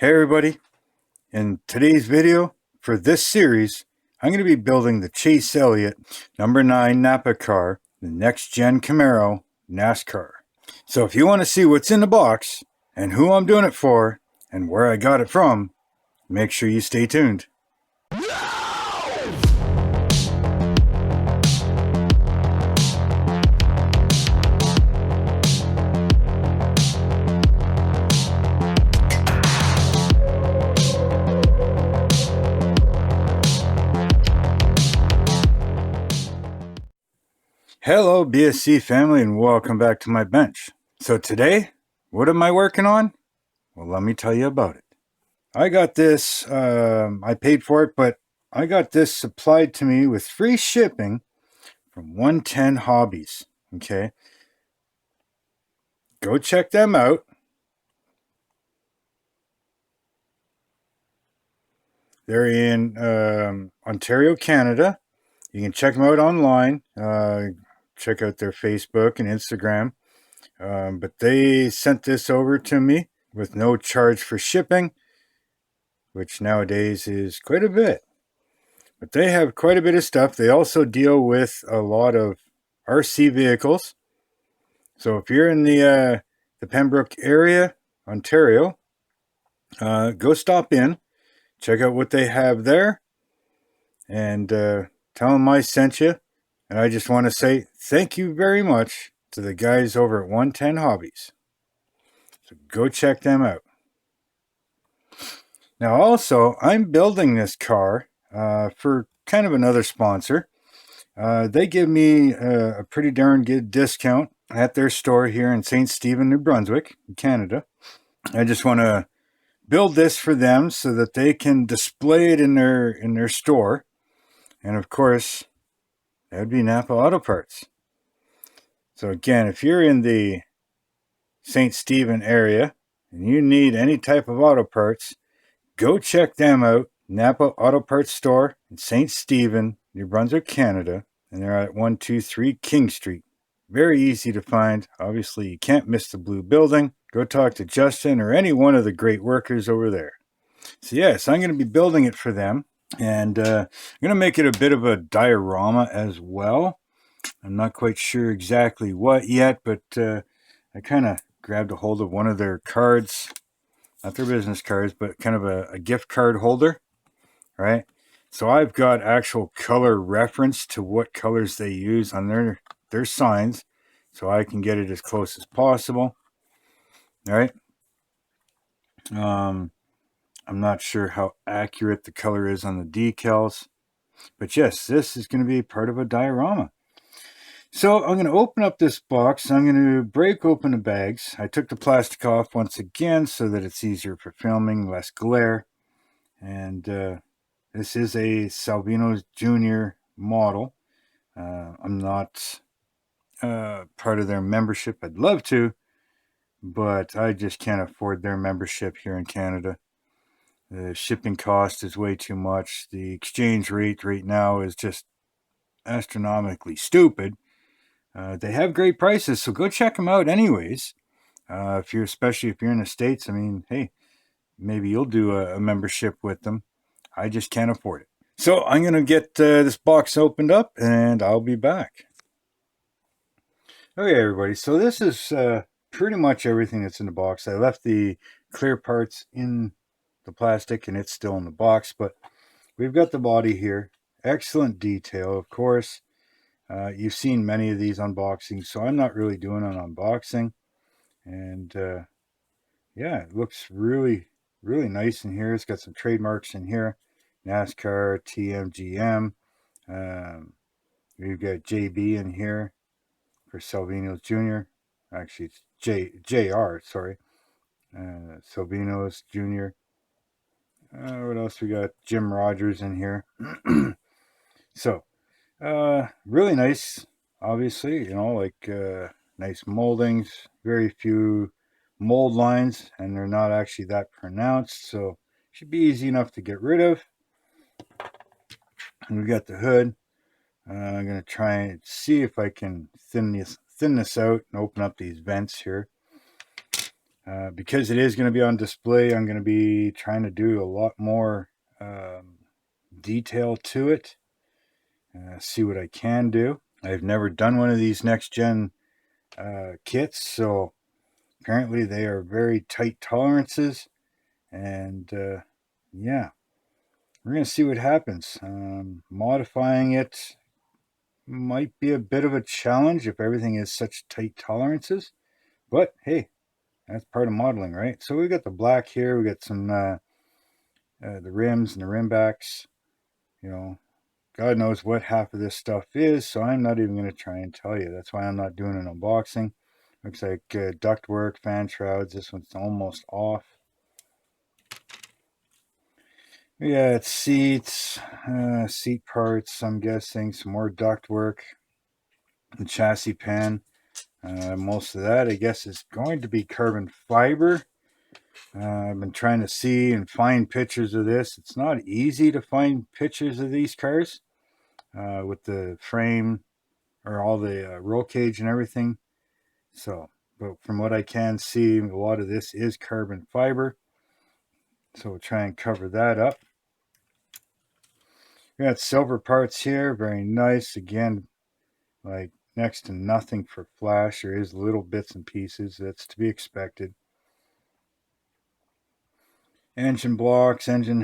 Hey everybody, in today's video for this series, I'm going to be building the Chase Elliott number 9 NAPA car, the Nexgen Camaro NASCAR. So if you want to see what's in the box and who I'm doing it for and where I got it from, make sure you stay tuned. Hello BSC family and welcome back to my bench. So today, what am I working on? Well, let me tell you about it. I got this, I paid for it, but I got this supplied to me with free shipping from 110 Hobbies. Okay. Go check them out. They're in Ontario, Canada. You can check them out online. Check out their Facebook and Instagram. But they sent this over to me with no charge for shipping, which nowadays is quite a bit. But they have quite a bit of stuff. They also deal with a lot of RC vehicles. So if you're in the Pembroke area, Ontario, go stop in, check out what they have there, and tell them I sent you. And I just want to say thank you very much to the guys over at 110 Hobbies. So go check them out. Now also, I'm building this car for kind of another sponsor. They give me a pretty darn good discount at their store here in St. Stephen, New Brunswick, Canada. I just want to build this for them so that they can display it in their store. And of course, that would be NAPA Auto Parts. So again, if you're in the St. Stephen area and you need any type of auto parts, go check them out. NAPA Auto Parts Store in St. Stephen, New Brunswick, Canada. And they're at 123 King Street. Very easy to find. Obviously, you can't miss the blue building. Go talk to Justin or any one of the great workers over there. So yes, I'm going to be building it for them. And I'm going to make it a bit of a diorama as well. I'm not quite sure exactly what yet, but I kind of grabbed a hold of one of their cards. Not their business cards, but kind of a gift card holder. Right? So I've got actual color reference to what colors they use on their signs, so I can get it as close as possible. All right. I'm not sure how accurate the color is on the decals, but yes, this is going to be part of a diorama. So I'm going to open up this box. I'm going to break open the bags. I took the plastic off once again so that it's easier for filming, less glare. And this is a Salvino's Junior model. I'm not part of their membership. I'd love to, but I just can't afford their membership here in Canada. The shipping cost is way too much. The exchange rate right now is just astronomically stupid. They have great prices, so go check them out anyways. Especially if you're in the States, I mean, hey, maybe you'll do a membership with them. I just can't afford it. So I'm going to get this box opened up and I'll be back. Okay, everybody. So this is pretty much everything that's in the box. I left the clear parts in the plastic and it's still in the box, but we've got the body here. Excellent detail, of course. You've seen many of these unboxings, so I'm not really doing an unboxing. And yeah, it looks really, really nice in here. It's got some trademarks in here. NASCAR, TMGM. We've got JB in here for Salvino's Jr. Actually, it's JR, sorry. Salvino's Jr. What else we got? Jim Rogers in here. So, really nice, obviously, like nice moldings, very few mold lines, and they're not actually that pronounced, so should be easy enough to get rid of. And we got the hood. I'm going to try and see if I can thin this out and open up these vents here. Because it is going to be on display, I'm going to be trying to do a lot more detail to it. See what I can do. I've never done one of these Nexgen kits, so apparently they are very tight tolerances, and yeah, we're going to see what happens. Modifying it might be a bit of a challenge if everything is such tight tolerances, but hey, that's part of modeling, right? So we got the black here, we got some the rims and the rim backs. You know, God knows what half of this stuff is, so I'm not even going to try and tell you. That's why I'm not doing an unboxing. Looks like ductwork, fan shrouds. This one's almost off. Yeah, it's seats, seat parts, I'm guessing. Some more ductwork. The chassis pan. Most of that, I guess, is going to be carbon fiber. I've been trying to see and find pictures of this. It's not easy to find pictures of these cars with the frame or all the roll cage and everything. So, but from what I can see, a lot of this is carbon fiber. So we'll try and cover that up. We got silver parts here, very nice. Again, like next to nothing for flash. There is little bits and pieces. That's to be expected. Engine blocks, the engine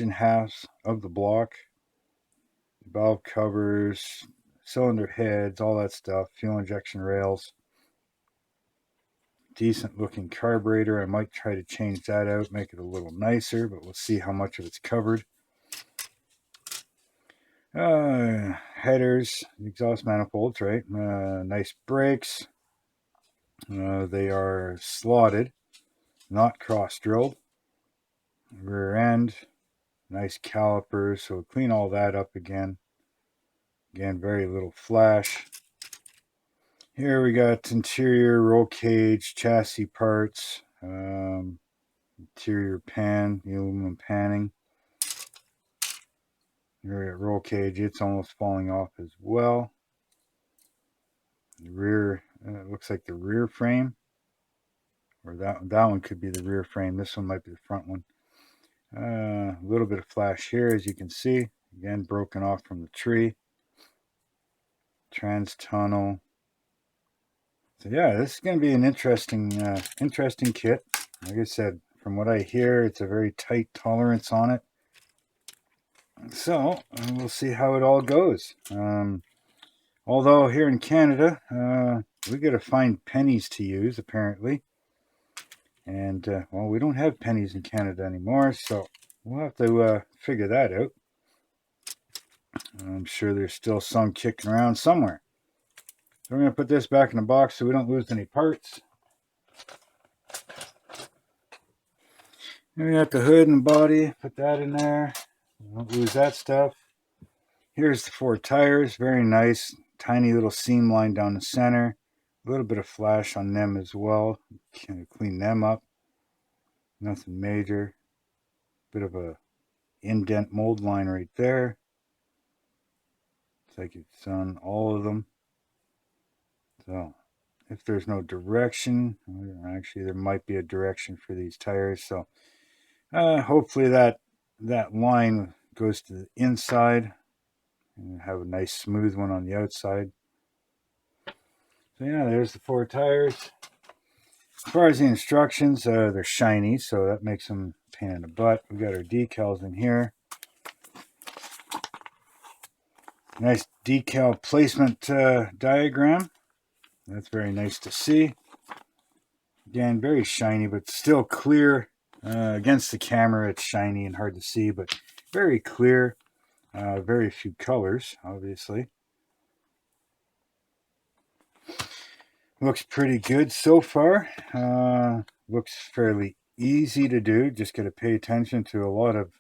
halves of the block, valve covers, cylinder heads, all that stuff, fuel injection rails. Decent looking carburetor. I might try to change that out, make it a little nicer, but we'll see how much of it's covered. Headers, exhaust manifolds, right? Nice brakes. They are slotted, not cross drilled. Rear end, nice calipers, so clean all that up again. Again, very little flash. Here we got interior roll cage, chassis parts, interior pan, the aluminum panning. Here at roll cage, it's almost falling off as well. The rear, looks like the rear frame, or that one could be the rear frame. This one might be the front one. A little bit of flash here, as you can see. Again, broken off from the tree. Trans tunnel. So yeah, this is going to be an interesting kit. Like I said, from what I hear, it's a very tight tolerance on it. So we'll see how it all goes. Although here in Canada, we got to find pennies to use apparently, and well, we don't have pennies in Canada anymore, so we'll have to figure that out. I'm sure there's still some kicking around somewhere. So we're going to put this back in the box so we don't lose any parts. And we got the hood and body, put that in there. Don't lose that stuff. Here's the 4 tires, very nice. Tiny little seam line down the center. A little bit of flash on them as well. Kind of clean them up. Nothing major. Bit of a indent mold line right there. It's like it's on all of them. So if there's no direction, actually there might be a direction for these tires. So hopefully that line goes to the inside and have a nice smooth one on the outside. So yeah, there's the 4 tires. As far as the instructions, they're shiny, so that makes them a pain in the butt. We got our decals in here. Nice decal placement diagram. That's very nice to see. Again, very shiny, but still clear. Against the camera, it's shiny and hard to see, but very clear. Very few colors, obviously. Looks pretty good so far. Looks fairly easy to do. Just got to pay attention to a lot of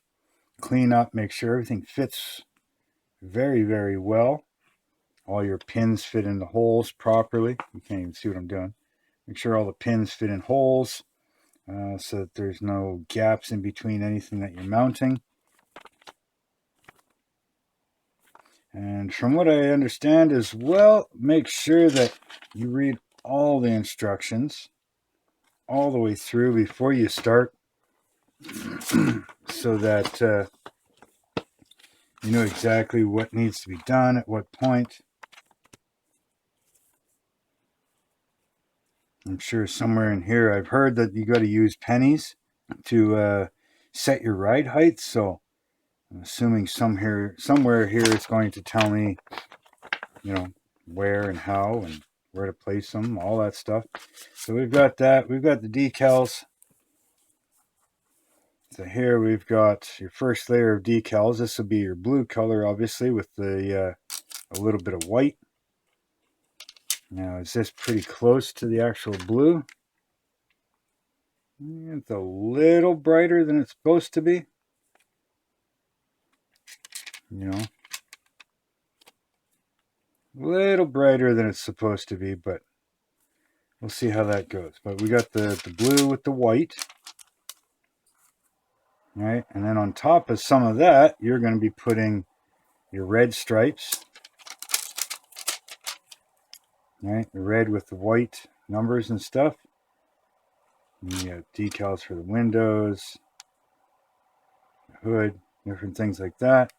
cleanup. Make sure everything fits very, very well. All your pins fit in the holes properly. You can't even see what I'm doing. Make sure all the pins fit in holes so that there's no gaps in between anything that you're mounting. And from what I understand as well, make sure that you read all the instructions all the way through before you start so that you know exactly what needs to be done at what point. I'm sure somewhere in here I've heard that you got to use pennies to set your ride height. So I'm assuming somewhere here it's going to tell me, you know, where and how and where to place them, all that stuff. So we've got that. We've got the decals. So here we've got your first layer of decals. This will be your blue color, obviously, with the a little bit of white. Now, is this pretty close to the actual blue? It's a little brighter than it's supposed to be. You know, a little brighter than it's supposed to be, but we'll see how that goes. But we got the blue with the white. Right, and then on top of some of that, you're going to be putting your red stripes. Right, the red with the white numbers and stuff. And you have decals for the windows, the hood, different things like that.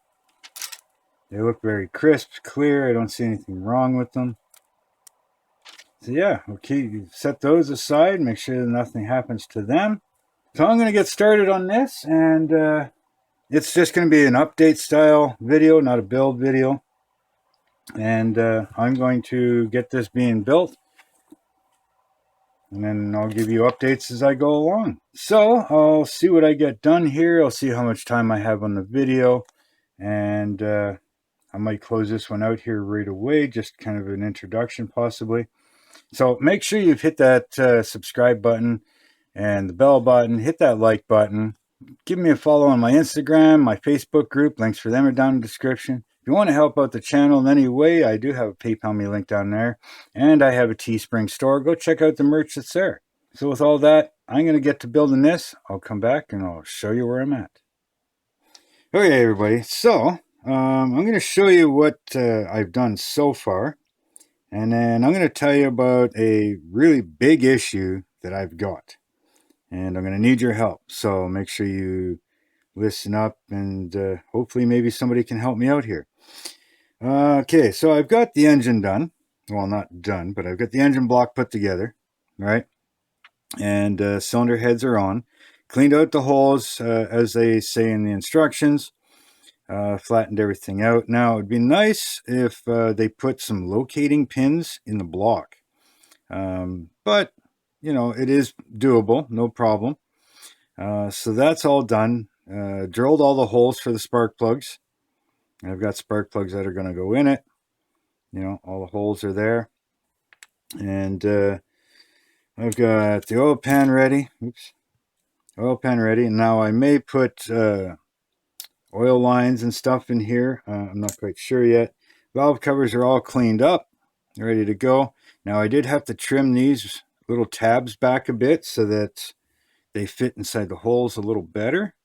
They look very crisp, clear. I don't see anything wrong with them. So yeah, okay, set those aside, make sure that nothing happens to them. So I'm going to get started on this, and it's just going to be an update style video, not a build video. And I'm going to get this being built, and then I'll give you updates as I go along. So I'll see what I get done here. I'll see how much time I have on the video, and I might close this one out here right away, just kind of an introduction possibly. So make sure you've hit that subscribe button and the bell button, hit that like button. Give me a follow on my Instagram, my Facebook group. Links for them are down in the description. If you want to help out the channel in any way, I do have a PayPal me link down there. And I have a Teespring store. Go check out the merch that's there. So with all that, I'm going to get to building this. I'll come back and I'll show you where I'm at. Okay, everybody. So I'm going to show you what I've done so far. And then I'm going to tell you about a really big issue that I've got. And I'm going to need your help. So make sure you listen up, and hopefully maybe somebody can help me out here. Okay, so I've got the engine done. Well, not done, but I've got the engine block put together, right? And cylinder heads are on. Cleaned out the holes, as they say in the instructions. Flattened everything out. Now, it would be nice if they put some locating pins in the block. But, you know, it is doable, no problem. So that's all done. Drilled all the holes for the spark plugs. I've got spark plugs that are going to go in it. You know, all the holes are there. And I've got the oil pan ready. Oops. Oil pan ready. And now I may put oil lines and stuff in here. I'm not quite sure yet. Valve covers are all cleaned up. Ready to go. Now I did have to trim these little tabs back a bit so that they fit inside the holes a little better.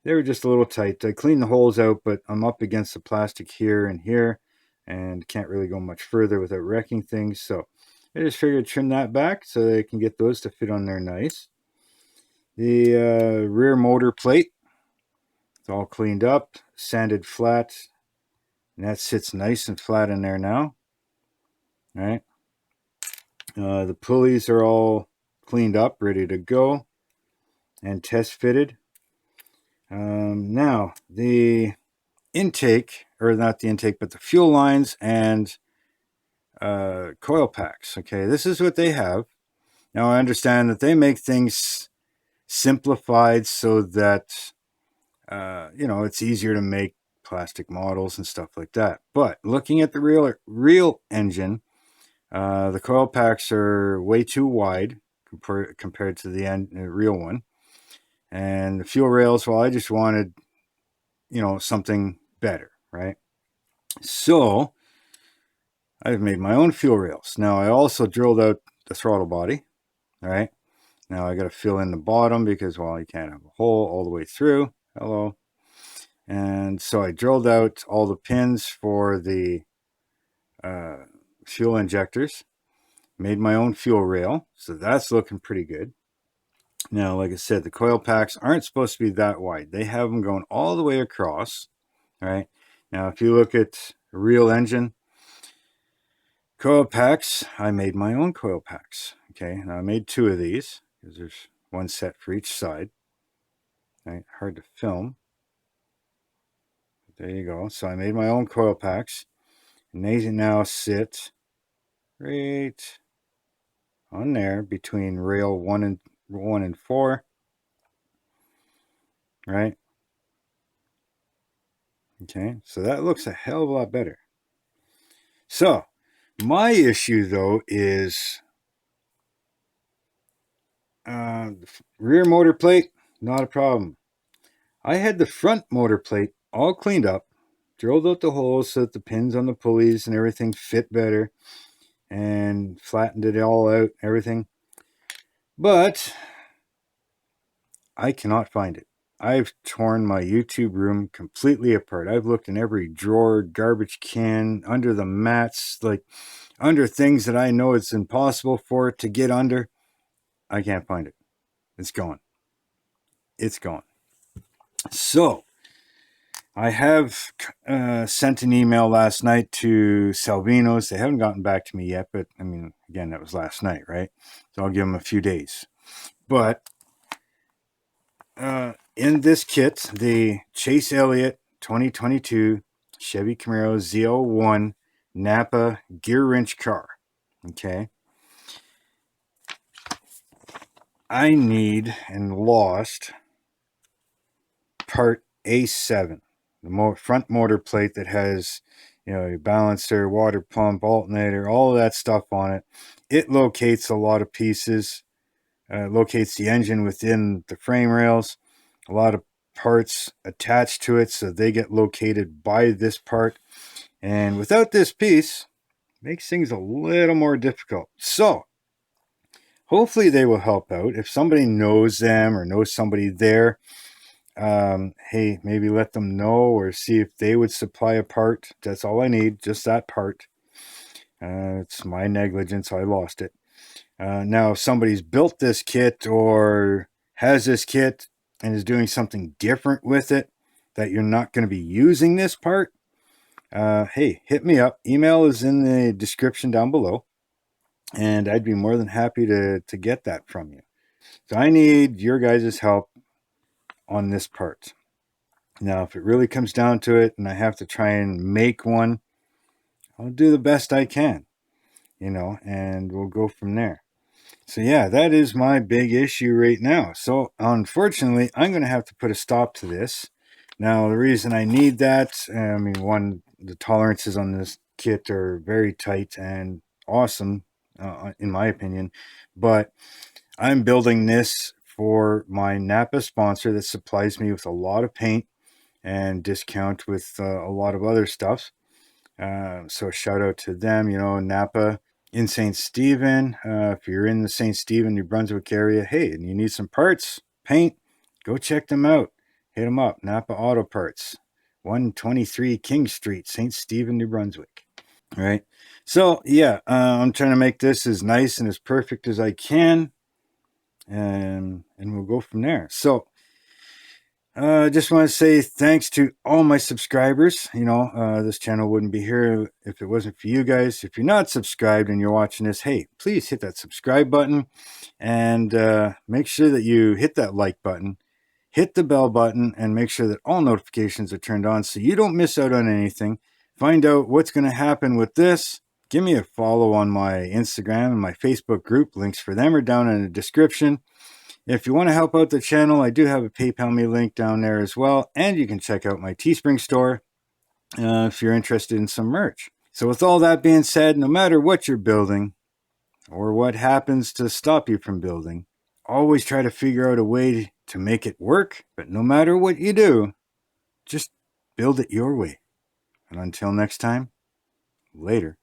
They were just a little tight. I cleaned the holes out, but I'm up against the plastic here and here and can't really go much further without wrecking things. So I just figured trim that back so they can get those to fit on there nice. The rear motor plate, it's all cleaned up, sanded flat, and that sits nice and flat in there now. All right. The pulleys are all cleaned up, ready to go, and test fitted. Now, the intake, or not the intake, but the fuel lines and coil packs. Okay, this is what they have. Now, I understand that they make things simplified so that, you know, it's easier to make plastic models and stuff like that. But looking at the real engine, the coil packs are way too wide compared to the real one. And the fuel rails, well, I just wanted, you know, something better, right? So I've made my own fuel rails. Now I also drilled out the throttle body, right? Now I got to fill in the bottom because, well, you can't have a hole all the way through. Hello. And so I drilled out all the pins for the fuel injectors. Made my own fuel rail, so that's looking pretty good. Now, like I said, the coil packs aren't supposed to be that wide. They have them going all the way across, right? Now, if you look at a real engine, coil packs, I made my own coil packs. Okay, now I made 2 of these because there's one set for each side. Right, hard to film. There you go. So I made my own coil packs, and they now sit right on there between rail 1 and 4. Right. Okay, so that looks a hell of a lot better. So my issue though is rear motor plate, not a problem. I had the front motor plate all cleaned up, drilled out the holes so that the pins on the pulleys and everything fit better, and flattened it all out, everything. But I cannot find it. I've torn my YouTube room completely apart. I've looked in every drawer, garbage can, under the mats, like under things that I know it's impossible for it to get under. I can't find it. It's gone. It's gone. So I have sent an email last night to Salvino's. They haven't gotten back to me yet, but I mean, again, that was last night, right? So I'll give them a few days. But in this kit, the Chase Elliott 2022 Chevy Camaro Z01 NAPA gear wrench car. Okay. I need and lost part A7, the front motor plate that has, your balancer, water pump, alternator, all of that stuff on it. It locates a lot of pieces, locates the engine within the frame rails, a lot of parts attached to it, so they get located by this part. And without this piece, makes things a little more difficult. So hopefully they will help out. If somebody knows them or knows somebody there, hey, maybe let them know or see if they would supply a part. That's all I need, just that part. It's my negligence. I lost it. Now, if somebody's built this kit or has this kit and is doing something different with it, that you're not going to be using this part, hey, hit me up. Email is in the description down below, and I'd be more than happy to get that from you. So I need your guys' help on this part. Now, if it really comes down to it and I have to try and make one, I'll do the best I can, and we'll go from there. So yeah, that is my big issue right now. So unfortunately, I'm going to have to put a stop to this. Now, the reason I need that, I mean, one, the tolerances on this kit are very tight and awesome, in my opinion, but I'm building this for my NAPA sponsor that supplies me with a lot of paint and discount with a lot of other stuff. So shout out to them, NAPA in St. Stephen. If you're in the St. Stephen, New Brunswick area, hey, and you need some parts, paint, go check them out. Hit them up, NAPA Auto Parts, 123 King Street, St. Stephen, New Brunswick. All right. So yeah, I'm trying to make this as nice and as perfect as I can, and we'll go from there. So I just want to say thanks to all my subscribers. This channel wouldn't be here if it wasn't for you guys. If you're not subscribed and you're watching this, hey, please hit that subscribe button and make sure that you hit that like button, hit the bell button, and make sure that all notifications are turned on so you don't miss out on anything. Find out what's going to happen with this. Give me a follow on my Instagram and my Facebook group. Links for them are down in the description. If you want to help out the channel, I do have a PayPal me link down there as well. And you can check out my Teespring store if you're interested in some merch. So with all that being said, no matter what you're building or what happens to stop you from building, always try to figure out a way to make it work. But no matter what you do, just build it your way. And until next time, later.